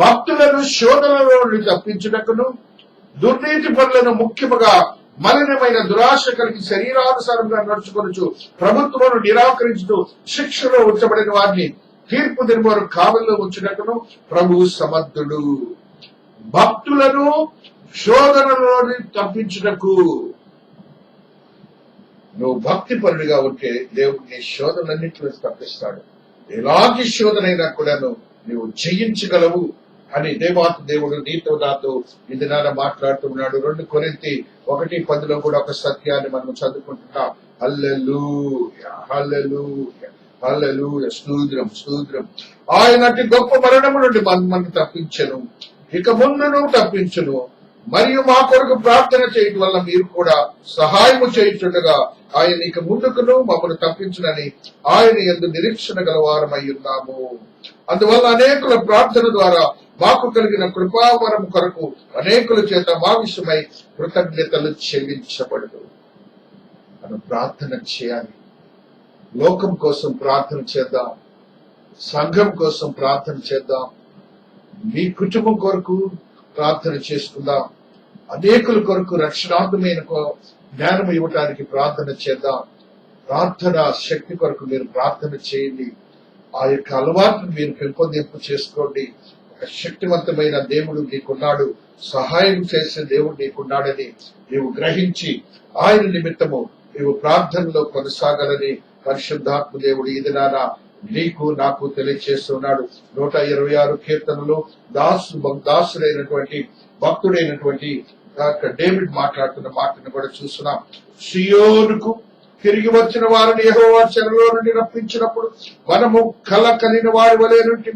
భక్తులను శోధనలో నుండి తప్పించుటకును దుర్నీతి పనులను ముఖ్యముగా మలినమైన దురాశ కలిగి శరీరానుసారంగా నడుచుకొనుచు ప్రభుత్వమును నిరాకరించుతూ శిక్షలో ఉంచబడిన వారిని తీర్పు దినవారు కావల్లో ఉంచినట్టును ప్రభువు సమర్థుడు. భక్తులను శోధనలో తప్పించుటకు నువ్వు భక్తి పరుడిగా ఉంటే దేవుడు నీ శోధనన్నింటిలో తప్పిస్తాడు. ఎలాంటి శోధనైనా కూడా నువ్వు జయించగలవు అని దేవుడు నీతో నాతో ఇది నాన్న మాట్లాడుతున్నాడు. 2 కొరింథీ 1:10 కూడా ఒక సత్యాన్ని మనం చదువుకుంటున్నాం. హల్లెలూయా, హల్లెలూయా, హల్లెలూయా, స్తోత్రం. ఆయన అతి గొప్ప మరణము నుండి మనల్ని తప్పించెను, ఇక ముందును తప్పించును. మరియు మా కొరకు ప్రార్థన చేయటం వల్ల మీరు కూడా సహాయము చేయుచుండగా ఆయన ఇక ముందుకును మమ్మల్ని తప్పించునని ఆయన యందు నిరీక్షణ గలవారమై ఉన్నాము. అందువల్ల అనేకుల ప్రార్థన ద్వారా మాకు కలిగిన కృపావరం కొరకు అనేకుల చేత మా విషయమై కృతజ్ఞతలు చెల్లించబడదు. మనం ప్రార్థన చేయాలి. లోకం కోసం ప్రార్థన చేద్దాం, సంఘం కోసం ప్రార్థన చేద్దాం, మీ కుటుంబం కొరకు ప్రార్థన చేసుకుందాం, అనేకుల కొరకు రక్షణార్థమైన జ్ఞానం ఇవ్వటానికి ప్రార్థన చేద్దాం. ప్రార్థన శక్తి కొరకు మీరు ప్రార్థన చేయండి. ఆ యొక్క అలవాటును మీరు పెంపొందింపు చేసుకోండి. ఒక శక్తివంతమైన దేవుడు నీకున్నాడు, సహాయం చేసే దేవుడు నీకున్నాడని నీవు గ్రహించి ఆయన నిమిత్తము నీవు ప్రార్థనలో కొనసాగాలని పరిశుద్ధాత్మ దేవుడు ఇది నానా నీకు నాకు తెలియజేస్తున్నాడు. 126 కీర్తనలో దాసుడైనటువంటి భక్తుడైనటువంటి డేవిడ్ మాట్లాడుతున్న మాటను కూడా చూస్తున్నాం. సియోనుకు తిరిగి వచ్చిన వారిని యెహోవా చెరలో నుండి రప్పించినప్పుడు మనము కలకలిన వారి వలె నుండి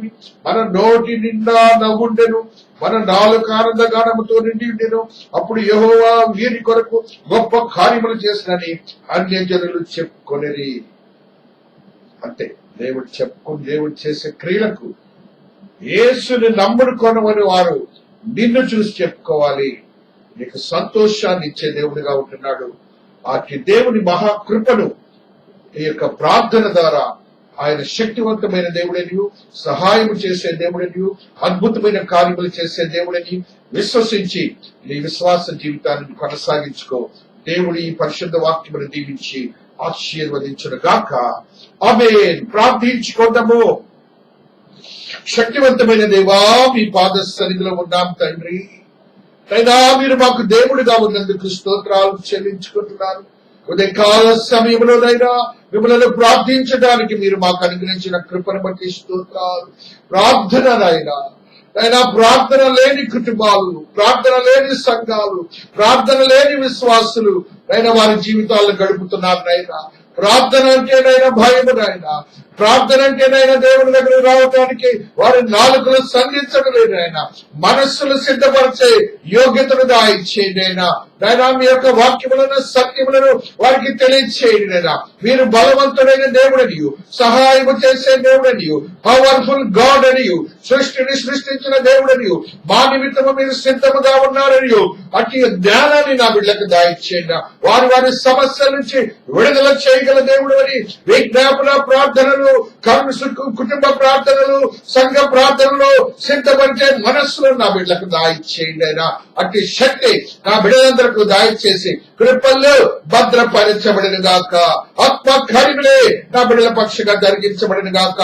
మన నోటి నిండా నవ్వుండెను, మన నాలుక ఆనందగానముతో నిండి ఉండెను. అప్పుడు యెహోవా వీరి కొరకు గొప్ప కార్యములు చేసినని అన్యజనులు చెప్పుకొనిరి. అంతే, దేవుడు చేసే క్రియలకు యేసుని నమ్ముడుకొనవని వారు నిన్ను చూసి చెప్పుకోవాలి. నీకు సంతోషాన్ని ఇచ్చే దేవుడిగా ఉంటున్నాడు. ఆ దేవుని మహాకృపను ఈ యొక్క ప్రార్థన ద్వారా ఆయన శక్తివంతమైన దేవుడని, సహాయం చేసే దేవుడని, అద్భుతమైన కార్యములు చేసే దేవుడని విశ్వసించి నీ విశ్వాస జీవితాన్ని కొనసాగించుకో. దేవుడు ఈ పరిశుద్ధ వాక్యమును దీవించి ఆశీర్వదించును గాక. ఆమేన్. ప్రార్థించుకుందాము. శక్తివంతమైన దేవా, మీ పాద సన్నిధిలో ఉన్నాం తండ్రి. అయినా మీరు మాకు దేవుడిగా ఉన్నందుకు స్తోత్రాలు చెల్లించుకుంటున్నాను. ఉదయకాల సమయంలోనైనా మిమ్మల్ని ప్రార్థించడానికి మీరు మాకు అనుగ్రహించిన కృపను బట్టి స్తోత్రాలు. అయినా ప్రార్థన లేని కుటుంబాలు, ప్రార్థన లేని సంఘాలు, ప్రార్థన లేని విశ్వాసులు అయినా వారి జీవితాలను గడుపుతున్నారు నైనా. ప్రార్థన అంటేనైనా భయము నాయన, ప్రార్థన అంటేనైనా దేవుని దగ్గర రావడానికి వారి నాలుకలు సంధించడం లేదు ఆయన. మనస్సులు సిద్ధపరిచే యోగ్యతను దాయిచ్చేయండి అయినా. నాయనా మీ యొక్క వాక్యములను సత్యములను వారికి తెలియచేయండి నైనా. మీరు బలవంతుడైన దేవుడనియు, సహాయము చేసే దేవుడనియు, పవర్ఫుల్ గాడ్ అనియు, సృష్టిని సృష్టించిన దేవుడనియు, మా నిమిత్తము మీరు సిద్ధముగా ఉన్నారనియు అట్టి జ్ఞానాన్ని నా బిడ్డలకు దాయిచ్చేయండి. వారి సమస్యల నుంచి విడుదల చేయగల దేవుడు అని విజ్ఞాపన ప్రార్థనలు, కుటుంబ ప్రార్థనలు, సంఘ ప్రార్థనలు సిద్ధపరిచే మనస్సులో నా బిడ్డలకు దాయిచ్చేయండి అయినా. అట్టి శక్తి నా బిడ్డలందరకు దాయిచేసి కృపల్లో భద్రపరచబడిన గాక. ఆత్మ కార్యములే నా బిడ్డల పక్షంగా జరిగించబడిన గాక.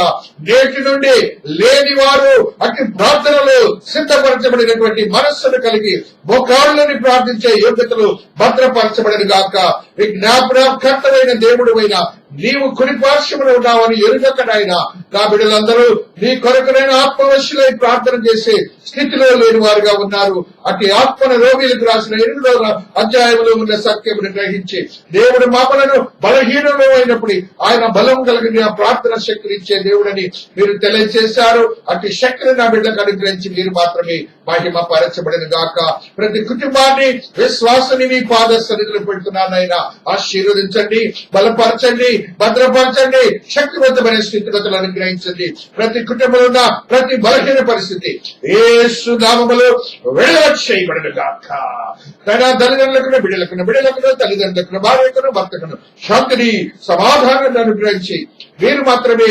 నేటి నుండి లేని వారు అట్టి ప్రార్థనలు సిద్ధపరచబడినటువంటి మనస్సును కలిగి మోకాళ్ళని ప్రార్థించే యోగ్యతలు భద్రపరచబడిన గాక. విజ్ఞాపనకర్తమైన దేవుడు అయినా నీవు కుడి పార్శ్వమున ఉన్నావని ఎరుగకనైనా నా బిడ్డలందరూ నీ కొరకునైనా ఆత్మవశులై ప్రార్థన చేసే స్థితిలో లేని వారుగా ఉన్నారు. అటు ఆత్మను రోగిలకు రాసిన 8వ అధ్యాయంలో ఉన్న సత్యమును గ్రహించి దేవుడు మామలను బలహీనము అయినప్పుడు ఆయన బలం కలిగిన ప్రార్థన శక్తిని ఇచ్చే దేవుడని మీరు తెలియజేశారు. అటు శక్తిని నా బిడ్డకు అనుగ్రహించి మీరు మాత్రమే మహిమ పరచబడిన గాక. ప్రతి కుటుంబాన్ని విశ్వాసాన్ని మీ పాద సన్నిధిలో పెడుతున్నానైనా. ఆశీర్వదించండి, బలపరచండి, భద్రపరచండి, శక్తివంతమైన స్థితిగతులను అనుగ్రహించండి. ప్రతి కుటుంబంలో ఉన్న ప్రతి బలహీన పరిస్థితి యేసు నామములో విడుదల చేయబడిన గాక. తన తల్లిదండ్రులకు, బిడ్డలకు, తల్లిదండ్రులకు, భార్యకును, భర్తకును శాంతిని, సమాధానాన్ని అనుగ్రహించి మీరు మాత్రమే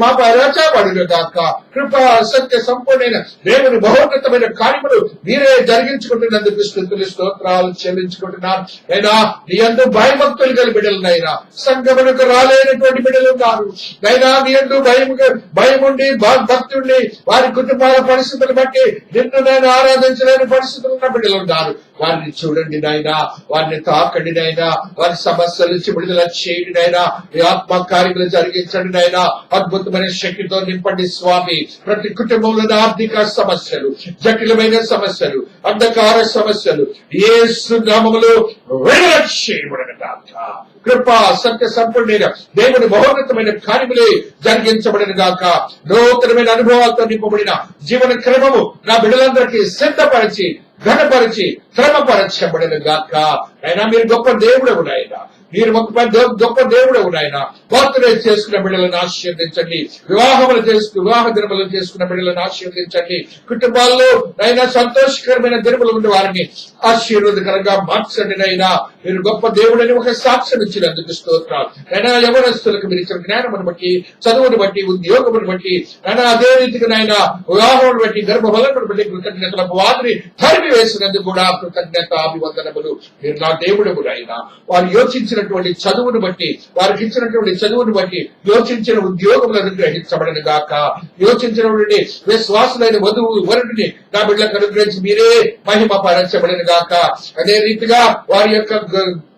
మా పరచబడిన గాక. కృప సత్య సంపూర్ణమైన దేవుని మహోన్నతమైన కార్యములు మీరే జరిగించుకుంటున్నందుకు స్తుతులు స్తోత్రాలు చెల్లించుకుంటున్నాను. అయినా నీ యందు భయభక్తులు గల బిడ్డలనైనా, సంఘమునకు రాలేనటువంటి బిడ్డలు ఉన్నారు నైనా. నీ యందు భయముండి భక్తుండి వారి కుటుంబాల పరిస్థితులు బట్టి నిన్ను నేను ఆరాధించలేని పరిస్థితులు ఉన్న బిడ్డలు ఉన్నారు. వారిని చూడండి నాయన, వారిని తాకండి నాయన, వారి సమస్యల నుంచి విడుదల చేయండి నాయన, మీ ఆత్మ కార్యములు జరిగించండి నాయన, అద్భుతమైన శక్తితో నింపండి స్వామి. ప్రతి కుటుంబంలో ఆర్థిక సమస్యలు, జటిలమైన సమస్యలు, అంధకార సమస్యలు యేసు నామములో విడుదల చేయబడిన గాక. కృప సత్య సంపూర్ణ దేవుని మహోన్నతమైన కార్యములే జరిగించబడిన గాక. నూతనమైన అనుభవాలతో నింపబడిన జీవన క్రమము నా బిడ్డలందరికీ సిద్ధపరిచి ఘనపరిచి క్రమపరచబడిన గాక. అయినా మీరు గొప్ప దేవుడు ఆయన, మీరు గొప్ప దేవుడు ఆయన. బర్త్డే చేసుకున్న బిడ్డలను ఆశీర్వదించండి, వివాహ దినములు చేసుకున్న బిడ్డలను ఆశీర్వదించండి, కుటుంబాల్లో అయినా సంతోషకరమైన దినములు ఉండే వారిని ఆశీర్వాదకరంగా మార్చండి. అయినా మీరు గొప్ప దేవుడని ఒక సాక్ష్యం ఇచ్చినందుకు స్తోత్రాలు. అయినా యవనస్తులకు మీరు ఇచ్చిన జ్ఞానమును బట్టి, చదువును బట్టి, ఉద్యోగమును బట్టి, అయినా అదే రీతిగా నాయన వివాహమును బట్టి, గర్భఫలమును బట్టి కృతజ్ఞతలకు వారిని తరిమి వేసినందుకు కూడా కృతజ్ఞత అభివందనములు. మీరు నా దేవుడు ఆయన. వారు యోచించినటువంటి చదువును బట్టి, వారికి ఇచ్చినటువంటి చదువును బట్టి యోచించిన ఉద్యోగములను గ్రహించబడిన గాక. యోచించినటువంటి విశ్వాసులైన వరుడిని నా బిడ్డలకు అనుగ్రహించి మీరే మహిమ పరచబడిన గాక. అదే రీతిగా వారి యొక్క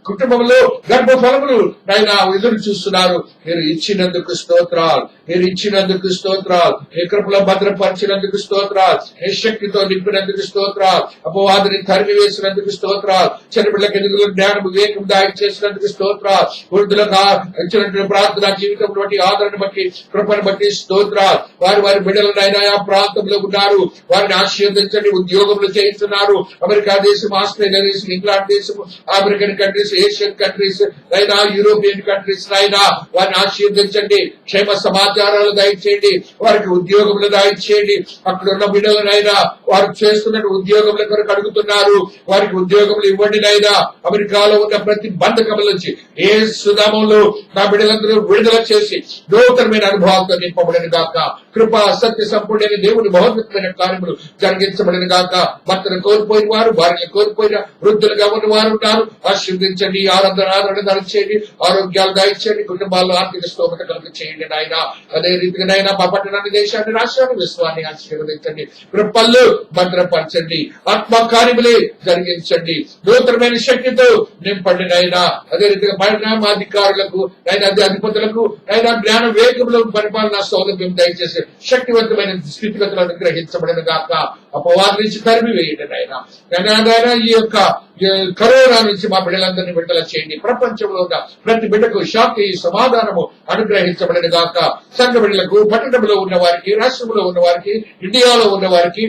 కుటుంబంలో గర్భఫలములు నాయన ఎదురు చూస్తున్నారు. మీరు ఇచ్చినందుకు స్తోత్రాలు, మీరు ఇచ్చినందుకు స్తోత్రాలు, మీ కృపలో భద్రపరిచినందుకు స్తోత్రాలు, మీ శక్తితో నింపినందుకు స్తోత్రాలు, అపవాదిని తరిమి వేసినందుకు స్తోత్రాలు, చిన్నపిల్లకి ఎదుగులో జ్ఞానం వివేకం దాడి చేసినందుకు స్తోత్రాలు, వృద్ధులకు ఇచ్చినటువంటి ప్రార్థన జీవితం బట్టి, ఆదరణ బట్టి, కృపను బట్టి స్తోత్రాలు. వారి బిడ్డలను ఆయన ఆ ప్రాంతంలో ఉన్నారు, వారిని ఆశీర్వదించండి. ఉద్యోగంలో చేస్తున్నారు. అమెరికా దేశం, ఆస్ట్రేలియా దేశం, ఇంగ్లాండ్ దేశం, అమెరికన్ కంట్రీస్, ఏషియన్ కంట్రీస్ అయినా, యూరోపియన్ కంట్రీస్ అయినా వారిని ఆశీర్వదించండి. క్షేమ సమాచారాలు దయచేయండి, వారికి ఉద్యోగములు దయచేయండి. అక్కడ ఉన్న బిడ్డలనైనా వారు చేస్తున్న ఉద్యోగముల కొరకు అడుగుతున్నారు, వారికి ఉద్యోగములు ఇవ్వండి నైనా. అమెరికాలో ఉన్న ప్రతి బంధకముల నుంచి యేసు నామములో నా బిడ్డలందరూ విడుదల చేసి నూతనమైన అనుభవాలతో నింపబడిన గాక. కృప సత్య సంపూర్ణ దేవుని మహోన్నతమైన కార్యములు జరిగించబడిన గాక. భర్తను కోల్పోయిన వారు, భార్యను కోల్పోయిన వృద్ధులుగా ఉన్న వారు ఉన్నారు. ఆశీర్వదించండి, ఆరాధన దయచేయండి, ఆరోగ్యాలు దయచేయండి, కుటుంబాల్లో ఆర్థిక స్తోమత కలుగు చేయండి నాయన. అదే రీతిగా నైనా మా పట్టణాన్ని, దేశాన్ని, రాష్ట్రాన్ని, విశ్వాన్ని ఆశీర్వదించండి. కృపల్లో భద్రపరచండి, ఆత్మ కార్యములే జరిగించండి, నూతనమైన శక్తితో నింపండి నాయనా. అదే రీతిగా పరిణామాధికారులకు నైనా, అధిపతులకు నైనా జ్ఞాన వేగంలో పరిపాలనా సౌలభ్యం దయచేసి శక్తివంతమైన స్థితిగతులను అనుగ్రహించబడిన గాక. అపవాది నుంచి తరిమి వేయండి నాయన. ఈ యొక్క కరోనా నుంచి మా బిడ్డలందరినీ విడుదల చేయండి. ప్రపంచంలో ఉన్న ప్రతి బిడ్డకు శాంతి సమాధానము అనుగ్రహించబడిన గాక. సంఘ బిడ్డలకు, పట్టణంలో ఉన్న వారికి, రాష్ట్రంలో ఉన్న వారికి, ఇండియాలో ఉన్న వారికి,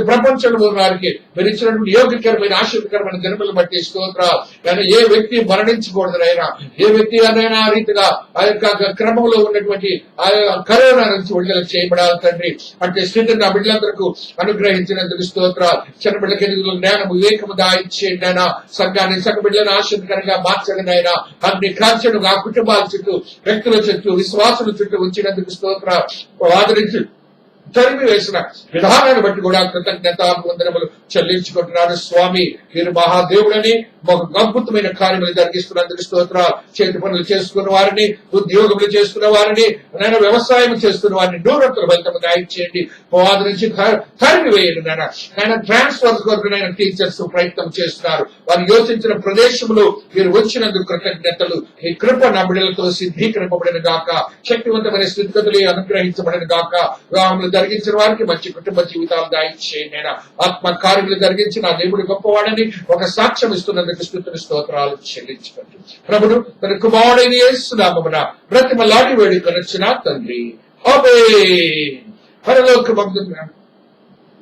ప్రపంచంలో ఉన్న వారికి మీరు ఇచ్చినటువంటి యోగ్యకరమైన ఆశీర్వకరమైన జన్మలు బట్టి స్తోత్రాలు. ఏ వ్యక్తి మరణించకూడదునైనా, ఏ వ్యక్తి అదైనా ఆ రీతిగా ఆ యొక్క క్రమంలో ఉన్నటువంటి ఆ కరోనా నుంచి విడుదల చేయబడాలి తండ్రి. అంటే స్థితిని నా బిడ్డలందరికీ అనుగ్రహించినందుకు స్తోత్రాలు. చిన్న బిడ్డకి జ్ఞానం వివేకము దాయిచ్చేయండి అయినా. సంఘాన్ని, సంఘ బిడ్డలను ఆశీర్వకరంగా మార్చండి అయినా. అన్ని కాల్చను ఆ కుటుంబాల చుట్టూ, వ్యక్తుల చుట్టూ, విశ్వాసుల చుట్టూ ఉంచినందుకు స్తోత్రాలు. ఆదరించి తరిమి వేసిన విధానాన్ని బట్టి కూడా కృతజ్ఞతావందనములు చెల్లించుకుంటున్నాను స్వామి. మీరు మహాదేవుడని ఒక అద్భుతమైన కార్యములు జరిగిస్తున్నందుకు స్తోత్రాలు. చేతి పనులు చేసుకున్న వారిని, ఉద్యోగములు చేసుకున్న వారిని, నేను వ్యవసాయం చేస్తున్న వారిని నూరంతుల ఫలితము దయచేయండి. వారి నుంచి తరిమి వేయండి నేను ట్రాన్స్ఫర్ కొరకు నేను టీచర్స్ ప్రయత్నం చేస్తున్నారు. వారు యోచించిన ప్రదేశంలో మీరు వచ్చినందుకు కృతజ్ఞతలు. ఈ కృప నా బిడ్డలతో సిద్ధీకరింపబడిన గాక. శక్తివంతమైన స్థితిగతులు అనుగ్రహించబడిన గాక. వివాహములు జరిగించిన వారికి మంచి కుటుంబ జీవితాలు దయచేయండి. ఆత్మ కార్యములు జరిగించి నా దేవుడు గొప్పవాడని ఒక సాక్ష్యం ఇస్తున్నందుకు స్తుతులు స్తోత్రాలు చెల్లించుకోండి. ప్రభుడు తన కుమారుడైన యేసు నామమున బ్రతిమలాడి వేడుకొనొచ్చిన తండ్రి, ఆమేన్. పరలోకమందున్న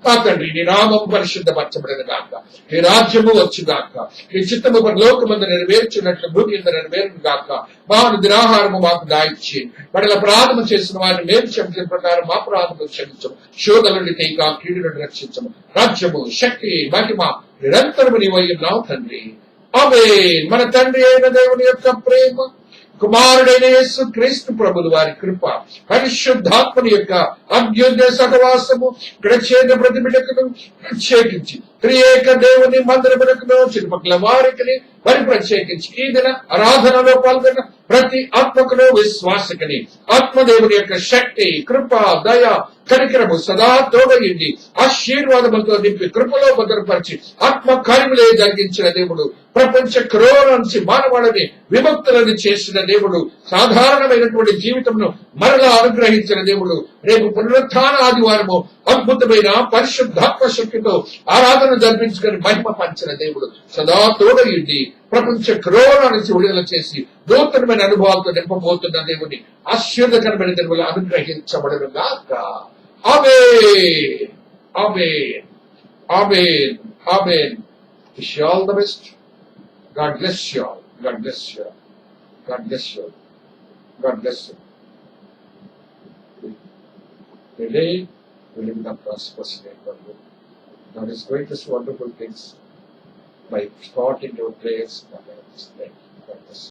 మా తండ్రి, నీ నామము పరిశుద్ధపరచబడిన గాక. నీ రాజ్యము వచ్చు గాక. నీ చిత్తము పరలోకమందు నెరవేర్చున్నట్లు భూమి మీద నెరవేరును గాక. మాను దినాహారము మాకు దాయిచ్చేయండి. మరల ప్రార్థన చేసిన వారిని మేము క్షమించిన ప్రకారం మా ప్రార్థనలు క్షమించము. శోధన నుండి తీగా, కీడు నుండి రక్షించము. రాజ్యము, శక్తి, మహిమ నిరంతరము నీవై ఉన్నావు తండ్రి, ఆమేన్. మన తండ్రి అయిన దేవుని యొక్క ప్రేమ, కుమారుడైన యేసు క్రీస్తు ప్రభులు వారి కృప, పరిశుద్ధాత్మని యొక్క అన్యోన్య సహవాసము ప్రతి బిడ్డకును ప్రత్యేకించి త్రియేక దేవుని మందిరమునకును చుట్టుపక్కల వారికి మరి ప్రత్యేకించి ఈ దిన ఆరాధనలో పాల్గొన్న ప్రతి ఆత్మకును విశ్వాసకుని ఆత్మదేవుని యొక్క శక్తి, కృప, దయ, కనికరము సదా తోడయింది ఆశీర్వాదములతో నింపి కృపలో భద్రపరిచి ఆత్మ కార్యములే జరిగించిన దేవుడు, ప్రపంచ క్రోధ నుంచి మానవాళిని విముక్తులను చేసిన దేవుడు, సాధారణమైనటువంటి జీవితంను మరలా అనుగ్రహించిన దేవుడు, రేపు పునరుత్థాన ఆదివారము అద్భుతమైన పరిశుద్ధాత్మ శక్తితో ఆరాధన జరిపించుకొని మహిమ పంచిన దేవుడు, సదా తోడయుండి ప్రపంచ క్రోధ నుంచి విడుదల చేసి నూతనమైన అనుభవాలతో నింపబోతున్న దేవుని ఆశీర్వదకరమైన దేవులు అనుగ్రహించబడను గాక. ఆమేన్, ఆమేన్, ఆమేన్, ఆమేన్. Wish you all the best. God bless you all. God bless you. God bless you. God bless you. Today, we live in a prosperous neighborhood. God is doing these wonderful things by starting your prayers. God bless you.